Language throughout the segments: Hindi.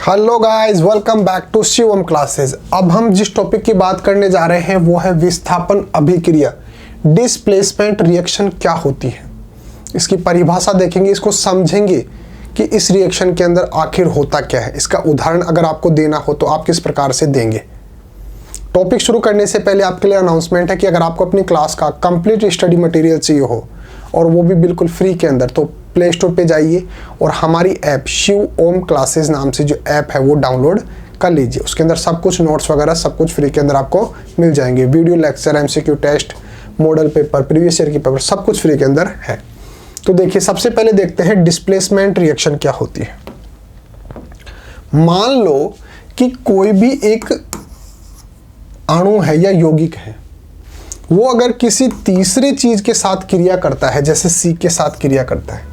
Hello guys, welcome back to Shivam classes. अब हम जिस टॉपिक की बात करने जा रहे हैं वो है विस्थापन अभिक्रिया। डिस्प्लेसमेंट रिएक्शन क्या होती है, इसकी परिभाषा देखेंगे, इसको समझेंगे कि इस रिएक्शन के अंदर आखिर होता क्या है। इसका उदाहरण अगर आपको देना हो तो आप किस प्रकार से देंगे। टॉपिक शुरू करने से पहले आपके लिए अनाउंसमेंट है कि अगर आपको अपनी क्लास का कंप्लीट स्टडी मटेरियल चाहिए हो और वो भी बिल्कुल फ्री के अंदर, तो प्ले स्टोर पे जाइए और हमारी ऐप शिव ओम क्लासेस नाम से जो ऐप है वो डाउनलोड कर लीजिए। उसके अंदर सब कुछ नोट्स वगैरह सब कुछ फ्री के अंदर आपको मिल जाएंगे। Video lecture, MCQ test, model paper, previous year की पेपर, सब कुछ फ्री के अंदर है। तो देखिए, सबसे पहले देखते हैं डिस्प्लेसमेंट रिएक्शन क्या होती है। मान लो कि कोई भी एक अणु है या यौगिक है, वो अगर किसी तीसरे चीज के साथ क्रिया करता है, जैसे सी के साथ क्रिया करता है।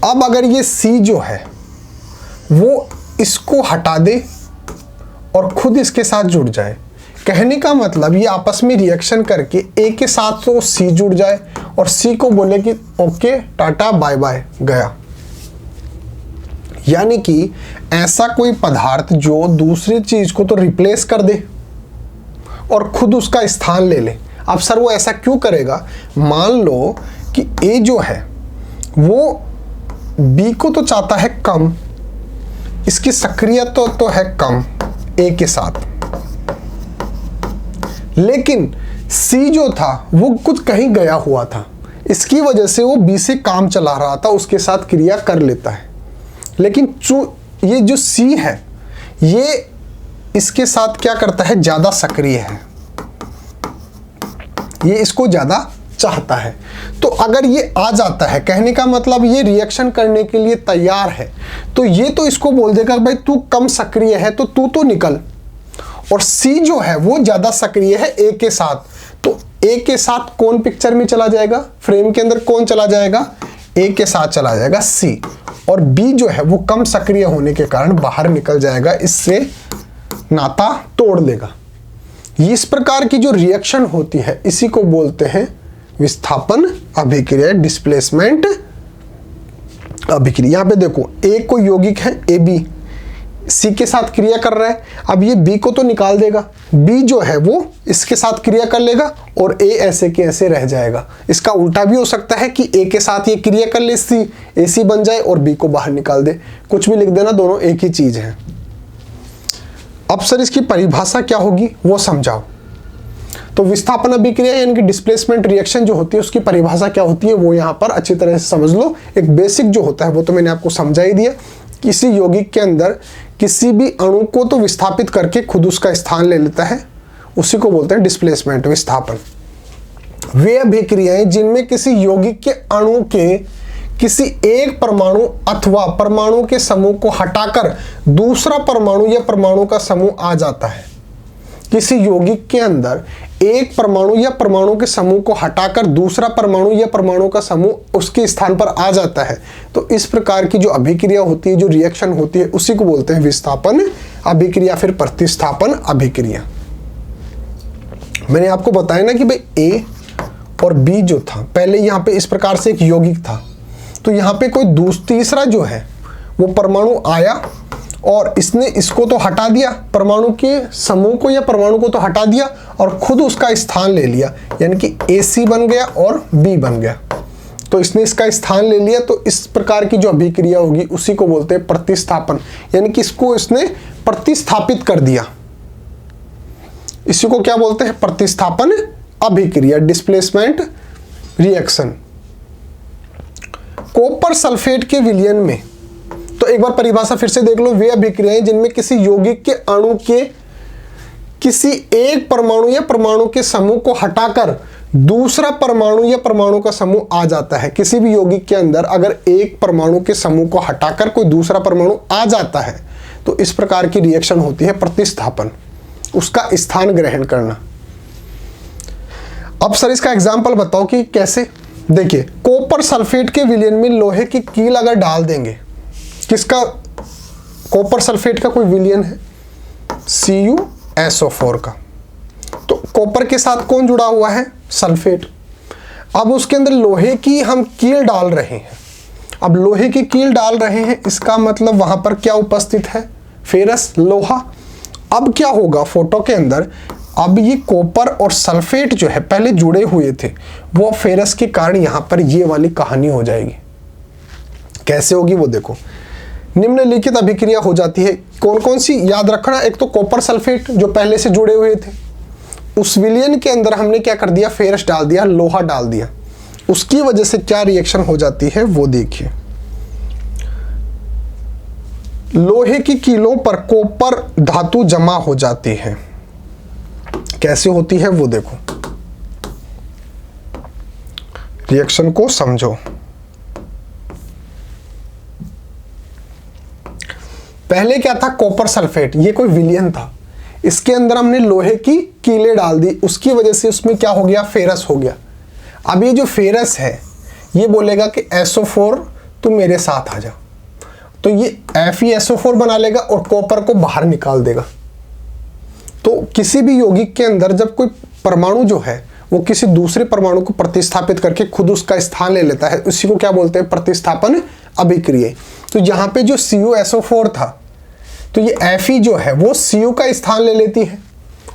अब अगर ये सी जो है वो इसको हटा दे और खुद इसके साथ जुड़ जाए, कहने का मतलब ये आपस में रिएक्शन करके ए के साथ तो सी जुड़ जाए और सी को बोले कि ओके टाटा बाय बाय गया। यानी कि ऐसा कोई पदार्थ जो दूसरी चीज को तो रिप्लेस कर दे और खुद उसका स्थान ले ले। अब सर वो ऐसा क्यों करेगा? मान लो कि ए जो है वो बी को तो चाहता है कम, इसकी सक्रियता तो है कम ए के साथ, लेकिन सी जो था वो कुछ कहीं गया हुआ था, इसकी वजह से वो बी से काम चला रहा था, उसके साथ क्रिया कर लेता है। लेकिन ये जो सी है ये इसके साथ क्या करता है, ज्यादा सक्रिय है, ये इसको ज्यादा चाहता है। तो अगर ये आ जाता है, कहने का मतलब ये रिएक्शन करने के लिए तैयार है, तो ये तो इसको बोल देगा भाई तू कम सक्रिय है तो तू तो निकल। और सी जो है वो ज्यादा सक्रिय है ए के साथ, तो ए के साथ कौन पिक्चर में चला जाएगा, फ्रेम के अंदर कौन चला जाएगा, ए के साथ चला जाएगा सी। और बी जो है वो कम सक्रिय होने के कारण बाहर निकल जाएगा, इससे नाता तोड़ देगा। इस प्रकार की जो रिएक्शन होती है इसी को बोलते हैं विस्थापन अभिक्रिया, डिस्प्लेसमेंट अभिक्रिया। यहां पे देखो, ए को यौगिक है ए बी, सी के साथ क्रिया कर रहा है। अब ये बी को तो निकाल देगा, बी जो है वो इसके साथ क्रिया कर लेगा और ए ऐसे के ऐसे रह जाएगा। इसका उल्टा भी हो सकता है कि ए के साथ ये क्रिया कर ले, सी ए सी बन जाए और बी को बाहर निकाल दे। कुछ भी लिख देना, दोनों एक ही चीज है। अब सर इसकी परिभाषा क्या होगी वो समझाओ। तो विस्थापन अभिक्रिया यानी कि डिस्प्लेसमेंट रिएक्शन जो होती है उसकी परिभाषा क्या होती है वो यहाँ पर अच्छी तरह से समझ लो। एक बेसिक जो होता है वो तो मैंने आपको समझा ही दिया। किसी यौगिक के अंदर किसी भी अणु को तो विस्थापित करके खुद उसका स्थान ले लेता है, उसी को बोलते हैं डिस्प्लेसमेंट, विस्थापन। वे अभिक्रियाएं जिनमें किसी यौगिक के अणु के किसी एक परमाणु अथवा परमाणु के समूह को हटाकर दूसरा परमाणु या परमाणु का समूह आ जाता है। किसी यौगिक के अंदर एक परमाणु या परमाणु के समूह को हटाकर दूसरा परमाणु या परमाणु का समूह उसके स्थान पर आ जाता है, तो इस प्रकार की जो अभिक्रिया होती है, जो रिएक्शन होती है, उसी को बोलते हैं विस्थापन अभिक्रिया, फिर प्रतिस्थापन अभिक्रिया। मैंने आपको बताया ना कि भाई ए और बी जो था, पहले यहाँ पे इस प्रकार से एक यौगिक था, तो यहाँ पे कोई तीसरा जो है वो परमाणु आया और इसने इसको तो हटा दिया, परमाणु के समूह को या परमाणु को तो हटा दिया और खुद उसका स्थान ले लिया, यानी कि ए सी बन गया और बी बन गया। तो इसने इसका स्थान ले लिया, तो इस प्रकार की जो अभिक्रिया होगी उसी को बोलते हैं प्रतिस्थापन, यानी कि इसको इसने प्रतिस्थापित कर दिया। इसी को क्या बोलते हैं, प्रतिस्थापन अभिक्रिया, डिस्प्लेसमेंट रिएक्शन। कॉपर सल्फेट के विलयन में, तो एक बार परिभाषा फिर से देख लो, वे अभिक्रियाएं जिनमें किसी यौगिक के अणु के किसी एक परमाणु या परमाणु के समूह को हटाकर दूसरा परमाणु या परमाणु का समूह आ जाता है। किसी भी यौगिक के अंदर अगर एक परमाणु के समूह को हटाकर कोई दूसरा परमाणु आ जाता है, तो इस प्रकार की रिएक्शन होती है प्रतिस्थापन, उसका स्थान ग्रहण करना। अब सर इसका एग्जाम्पल बताओ कि कैसे। देखिए, कॉपर सल्फेट के विलयन में लोहे की कील अगर डाल देंगे, किसका, कॉपर सल्फेट का कोई विलयन है CuSO4 का, तो कॉपर के साथ कौन जुड़ा हुआ है, सल्फेट। अब उसके अंदर लोहे की हम कील डाल रहे हैं। अब लोहे की कील डाल रहे हैं, इसका मतलब वहां पर क्या उपस्थित है? फेरस, लोहा। अब क्या होगा फोटो के अंदर, अब ये कॉपर और सल्फेट जो है पहले जुड़े हुए थे, वो फेरस के कारण यहां पर ये वाली कहानी हो जाएगी। कैसे होगी वो देखो। निम्नलिखित अभिक्रिया हो जाती है, कौन कौन सी याद रखना, एक तो कॉपर सल्फेट जो पहले से जुड़े हुए थे, उस विलयन के अंदर हमने क्या कर दिया, फेरस डाल दिया, लोहा डाल दिया, उसकी वजह से क्या रिएक्शन हो जाती है वो देखिए। लोहे की कीलों पर कॉपर धातु जमा हो जाती है। कैसे होती है वो देखो, रिएक्शन को समझो। पहले क्या था, कॉपर सल्फेट, ये कोई विलयन था, इसके अंदर हमने लोहे की कीलें डाल दी, उसकी वजह से उसमें क्या हो गया, फेरस हो गया। अब ये जो फेरस है ये बोलेगा कि SO4 तू मेरे साथ आ जा, तो ये FeSO4 बना लेगा और कॉपर को बाहर निकाल देगा। तो किसी भी यौगिक के अंदर जब कोई परमाणु जो है वो किसी दूसरे परमाणु को प्रतिस्थापित करके खुद उसका स्थान ले लेता है, उसी को क्या बोलते हैं, प्रतिस्थापन अभिक्रिया। तो यहाँ पे जो CuSO4 था, तो ये Fe जो है वो Cu का स्थान ले लेती है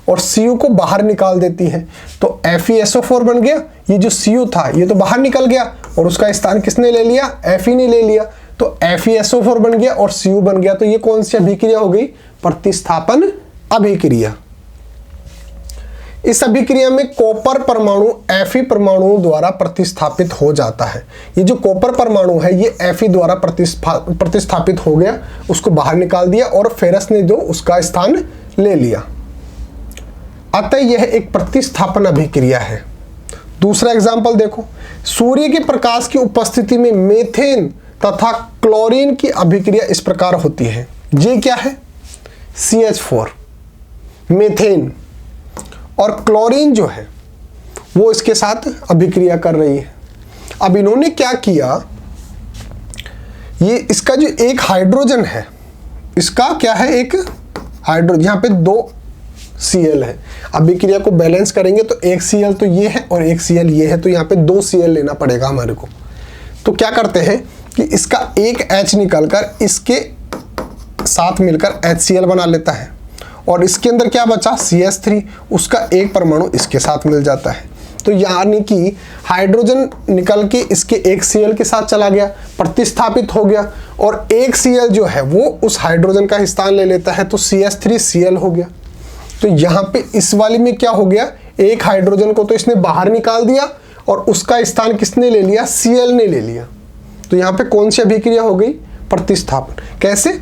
और Cu को बाहर निकाल देती है, तो FeSO4 बन गया। ये जो Cu था ये तो बाहर निकल गया और उसका स्थान किसने ले लिया, Fe ने ले लिया, तो FeSO4 बन गया और Cu बन गया। तो ये कौन सी अभिक्रिया हो गई, प्रतिस्थापन अभिक्रिया। इस अभिक्रिया में कॉपर परमाणु Fe परमाणु द्वारा प्रतिस्थापित हो जाता है। ये जो कॉपर परमाणु है ये Fe द्वारा प्रतिस्थापित हो गया, उसको बाहर निकाल दिया और फेरस ने जो उसका स्थान ले लिया, अतः यह एक प्रतिस्थापन अभिक्रिया है। दूसरा एग्जाम्पल देखो, सूर्य के प्रकाश की उपस्थिति में मेथेन तथा क्लोरीन की अभिक्रिया इस प्रकार होती है। ये क्या है, CH4, मेथेन, और क्लोरीन जो है वो इसके साथ अभिक्रिया कर रही है। अब इन्होंने क्या किया, ये इसका जो एक हाइड्रोजन है, इसका क्या है, एक हाइड्रोजन, यहाँ पे 2 Cl है। अभिक्रिया को बैलेंस करेंगे तो एक Cl तो ये है और एक Cl ये है, तो यहाँ पे 2 Cl लेना पड़ेगा हमारे को। तो क्या करते हैं कि इसका एक H निकलकर इसके साथ मिलकर HCl बना लेता है और इसके अंदर क्या बचा, CH3, उसका एक परमाणु इसके साथ मिल जाता है। तो यानी कि हाइड्रोजन निकल के इसके एक Cl के साथ चला गया, प्रतिस्थापित हो गया, और एक Cl जो है वो उस हाइड्रोजन का स्थान ले लेता है, तो CH3Cl हो गया। तो यहाँ पे इस वाली में क्या हो गया, एक हाइड्रोजन को तो इसने बाहर निकाल दिया और उसका स्थान किसने ले लिया, Cl ने ले लिया। तो यहाँ पे कौन सी अभिक्रिया हो गई, प्रतिस्थापन। कैसे,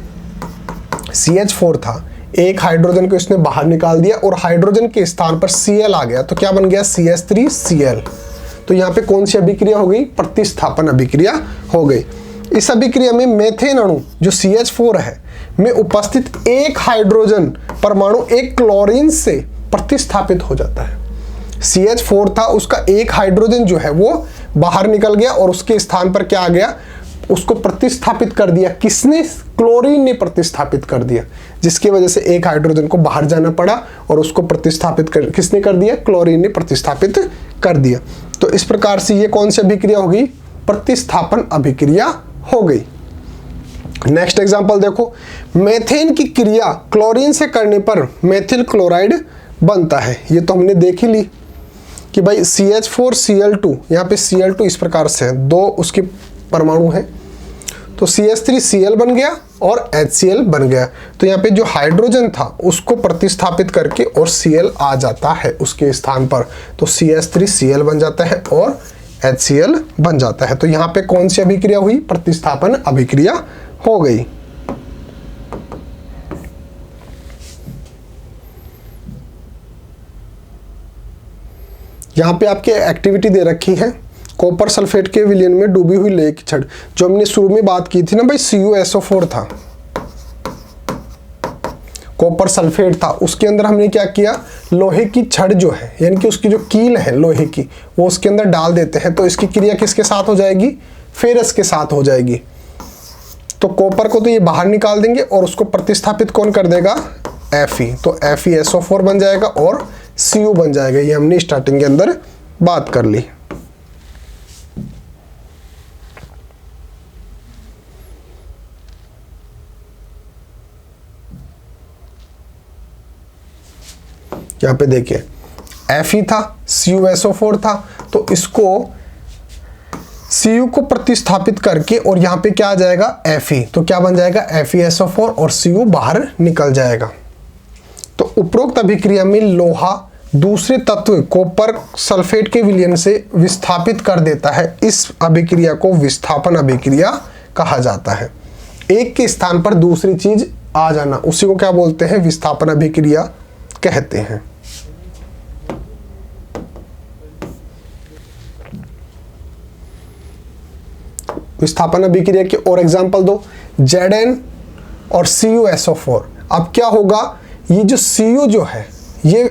CH4 था, एक हाइड्रोजन को इसने बाहर निकाल दिया और हाइड्रोजन के स्थान पर Cl आ गया, तो क्या बन गया, CH3Cl। तो यहाँ पे कौन सी अभिक्रिया हो गई, प्रतिस्थापन अभिक्रिया हो गई। इस अभिक्रिया में मेथेन अणु जो CH4 है में उपस्थित एक हाइड्रोजन परमाणु एक क्लोरीन से प्रतिस्थापित हो जाता है। CH4 था, उसका एक हाइड्रोजन जो है वो बाहर निकल गया और उसके स्थान पर क्या आ गया, उसको प्रतिस्थापित कर दिया, किसने, क्लोरीन ने प्रतिस्थापित कर दिया, जिसकी वजह से एक हाइड्रोजन को बाहर जाना पड़ा और उसको प्रतिस्थापित किसने कर दिया, क्लोरीन ने प्रतिस्थापित कर दिया। तो इस प्रकार से ये कौन सी अभिक्रिया हो गई, प्रतिस्थापन अभिक्रिया हो गई। नेक्स्ट एग्जांपल देखो, मेथेन की क्रिया क्लोरीन से करने पर मेथिल क्लोराइड बनता है। ये तो हमने देख ही ली कि भाई CH4Cl2, यहाँ पे Cl2 इस प्रकार से है, 2 उसके परमाणु है, तो CH3Cl बन गया और HCl बन गया। तो यहाँ पे जो हाइड्रोजन था उसको प्रतिस्थापित करके और Cl आ जाता है उसके स्थान पर, तो CH3Cl बन जाता है और HCl बन जाता है। तो यहाँ पे कौन सी अभिक्रिया हुई, प्रतिस्थापन अभिक्रिया हो गई। यहाँ पे आपके एक्टिविटी दे रखी है, कॉपर सल्फेट के विलयन में डूबी हुई लोहे की छड़, जो हमने शुरू में बात की थी ना भाई, CuSO4 था, कॉपर सल्फेट था, उसके अंदर हमने क्या किया, लोहे की छड़ जो है यानी कि उसकी जो कील है लोहे की, वो उसके अंदर डाल देते हैं, तो इसकी क्रिया किसके साथ हो जाएगी, फेरस के साथ हो जाएगी। तो कॉपर को तो ये बाहर निकाल देंगे और उसको प्रतिस्थापित कौन कर देगा, Fe, तो FeSO4 बन जाएगा और Cu बन जाएगा। ये हमने स्टार्टिंग के अंदर बात कर ली। यहाँ पे देखिए Fe था, CuSO4 था, तो इसको Cu को प्रतिस्थापित करके और यहाँ पे क्या आ जाएगा Fe, तो क्या बन जाएगा FeSO4 और Cu बाहर निकल जाएगा। तो उपरोक्त अभिक्रिया में लोहा दूसरे तत्व कॉपर सल्फेट के विलयन से विस्थापित कर देता है। इस अभिक्रिया को विस्थापन अभिक्रिया कहा जाता है। एक के स्थान पर दूसरी चीज आ जाना, उसी को क्या बोलते हैं, विस्थापन अभिक्रिया कहते हैं। विस्थापन अभिक्रिया के और एग्जांपल दो, Zn और CuSO4। अब क्या होगा, ये जो Cu जो है ये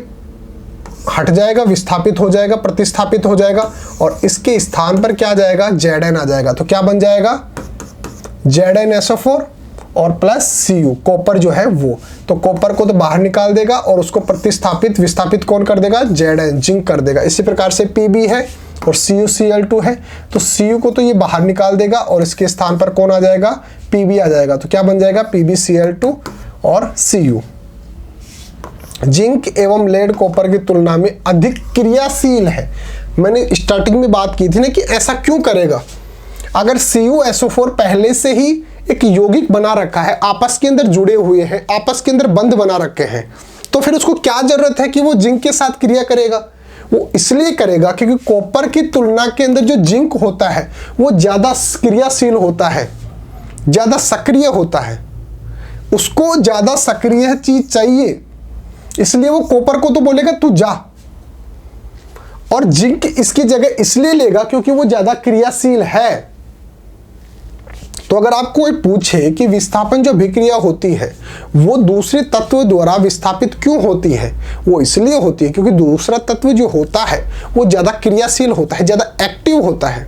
हट जाएगा, विस्थापित हो जाएगा, प्रतिस्थापित हो जाएगा और इसके स्थान पर क्या आ जाएगा, Zn आ जाएगा। तो क्या बन जाएगा ZnSO4 और प्लस Cu, कॉपर जो है वो, तो कॉपर को तो बाहर निकाल देगा और उसको प्रतिस्थापित विस्थापित कौन कर देगा, Zn, जिंक कर देगा। इसी प्रकार से Pb है और CuCl2 है, तो Cu को तो ये बाहर निकाल देगा और इसके स्थान पर कौन आ जाएगा, Pb आ जाएगा। तो क्या बन जाएगा PbCl2 और Cu। जिंक एवं लेड कॉपर की तुलना में अधिक क्रियाशील है। मैंने स्टार्टिंग में बात की थी ना कि ऐसा क्यों करेगा। अगर CuSO4 पहले से ही एक यौगिक बना रखा है, आपस के अंदर जुड़े हुए हैं, आपस के अंदर बंध बना रखे हैं, तो फिर उसको क्या जरूरत है कि वो जिंक के साथ क्रिया करेगा। वो इसलिए करेगा क्योंकि कॉपर की तुलना के अंदर जो जिंक होता है वो ज्यादा क्रियाशील होता है, ज्यादा सक्रिय होता है, उसको ज्यादा सक्रिय चीज चाहिए, इसलिए वो कॉपर को तो बोलेगा तू जा, और जिंक इसकी जगह इसलिए लेगा क्योंकि वो ज्यादा क्रियाशील है। तो अगर आपको कोई पूछे कि विस्थापन जो अभिक्रिया होती है वो दूसरे तत्व द्वारा विस्थापित क्यों होती है, वो इसलिए होती है क्योंकि दूसरा तत्व जो होता है वो ज्यादा क्रियाशील होता है, ज्यादा एक्टिव होता है,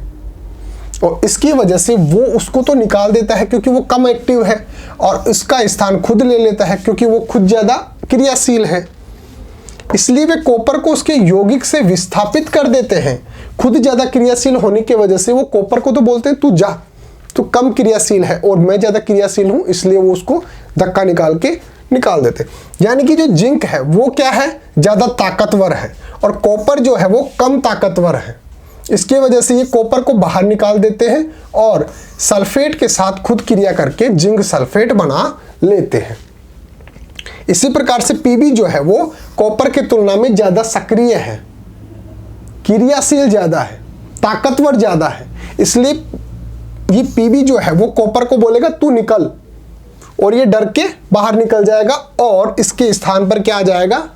और इसकी वजह से वो उसको तो निकाल देता है क्योंकि वो कम एक्टिव है, और इसका स्थान खुद ले लेता है क्योंकि वो खुद ज्यादा क्रियाशील है। इसलिए वे कॉपर को उसके यौगिक से विस्थापित कर देते हैं। खुद ज्यादा क्रियाशील होने की वजह से वो कॉपर को तो बोलते हैं तू जा, तू कम क्रियाशील है और मैं ज्यादा क्रियाशील हूं, इसलिए वो उसको धक्का निकाल देते। यानी कि जो जिंक है वो क्या है, ज्यादा ताकतवर है, और कॉपर जो है वो कम ताकतवर है। इसकी वजह से ये कॉपर को बाहर निकाल देते हैं और सल्फेट के साथ खुद क्रिया करके जिंक सल्फेट बना लेते हैं। इसी प्रकार से Pb जो है वो कॉपर की तुलना में ज्यादा सक्रिय है, क्रियाशील ज्यादा है, ताकतवर ज्यादा है, इसलिए ये Pb जो है वो कॉपर को बोलेगा तू निकल, और ये डर के बाहर निकल जाएगा और इसके स्थान पर क्या आ जाएगा,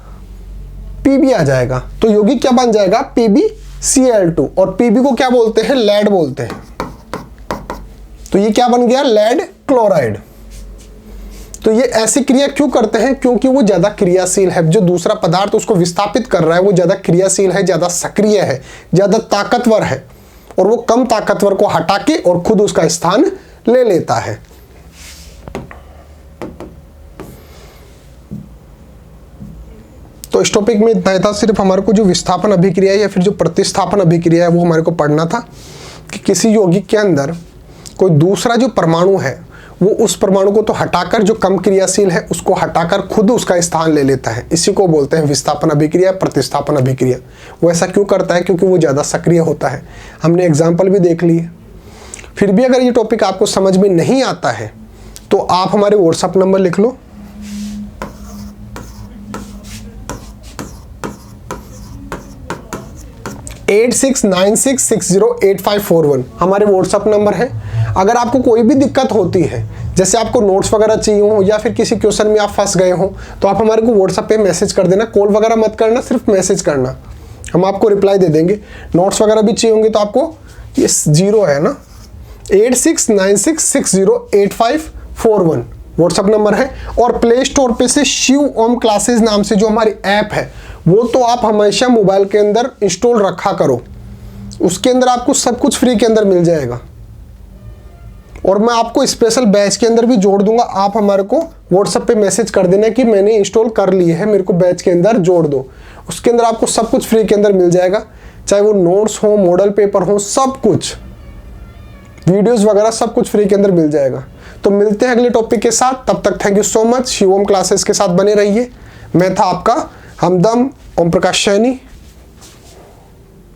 Pb आ जाएगा। तो यौगिक क्या बन जाएगा, PbCl2, और Pb को क्या बोलते हैं, लेड बोलते हैं। तो ये क्या बन गया, लेड क्लोराइड। तो ये ऐसी क्रिया क्यों करते हैं, क्योंकि वो ज्यादा क्रियाशील है। जो दूसरा पदार्थ उसको विस्थापित कर रहा है वो ज्यादा क्रियाशील है, ज्यादा सक्रिय है, ज्यादा ताकतवर है, और वो कम ताकतवर को हटा के और खुद उसका स्थान ले लेता है। तो इस टॉपिक में इतना था। सिर्फ हमारे को जो विस्थापन अभिक्रिया या फिर जो प्रतिस्थापन अभिक्रिया है वो हमारे को पढ़ना था कि किसी यौगिक के अंदर कोई दूसरा जो परमाणु है वो उस परमाणु को तो हटाकर, जो कम क्रियाशील है उसको हटाकर खुद उसका स्थान ले लेता है। इसी को बोलते हैं विस्थापन अभिक्रिया, प्रतिस्थापन अभिक्रिया। वो ऐसा क्यों करता है, क्योंकि वो ज़्यादा सक्रिय होता है। हमने एग्जाम्पल भी देख लिए। फिर भी अगर ये टॉपिक आपको समझ में नहीं आता है तो आप हमारे व्हाट्सएप नंबर लिख लो, 8696608541 हमारे व्हाट्सएप नंबर है। अगर आपको कोई भी दिक्कत होती है, जैसे आपको नोट्स वगैरह चाहिए हो या फिर किसी क्वेश्चन में आप फंस गए हो, तो आप हमारे को व्हाट्सएप पे मैसेज कर देना। कॉल वगैरह मत करना, सिर्फ मैसेज करना, हम आपको रिप्लाई दे देंगे। नोट्स वगैरह भी चाहिए होंगे तो आपको ये 0 है ना, 8696608541 व्हाट्सएप नंबर है। और प्ले स्टोर पे से शिव ओम क्लासेस नाम से जो हमारी ऐप है वो तो आप हमेशा मोबाइल के अंदर इंस्टॉल रखा करो। उसके अंदर आपको सब कुछ फ्री के अंदर मिल जाएगा, और मैं आपको स्पेशल बैच के अंदर भी जोड़ दूंगा। आप हमारे को व्हाट्सएप पे मैसेज कर देना कि मैंने इंस्टॉल कर लिए है, मेरे को बैच के अंदर जोड़ दो। उसके अंदर आपको सब कुछ फ्री के अंदर मिल जाएगा, चाहे वो नोट्स हो, मॉडल पेपर हो, सब कुछ, वीडियोस वगैरह सब कुछ फ्री के अंदर मिल जाएगा। तो मिलते हैं अगले टॉपिक के साथ, तब तक thank you so much. Shivam classes के साथ बने रहिए। मैं था आपका हमदम ओम प्रकाश सैनी,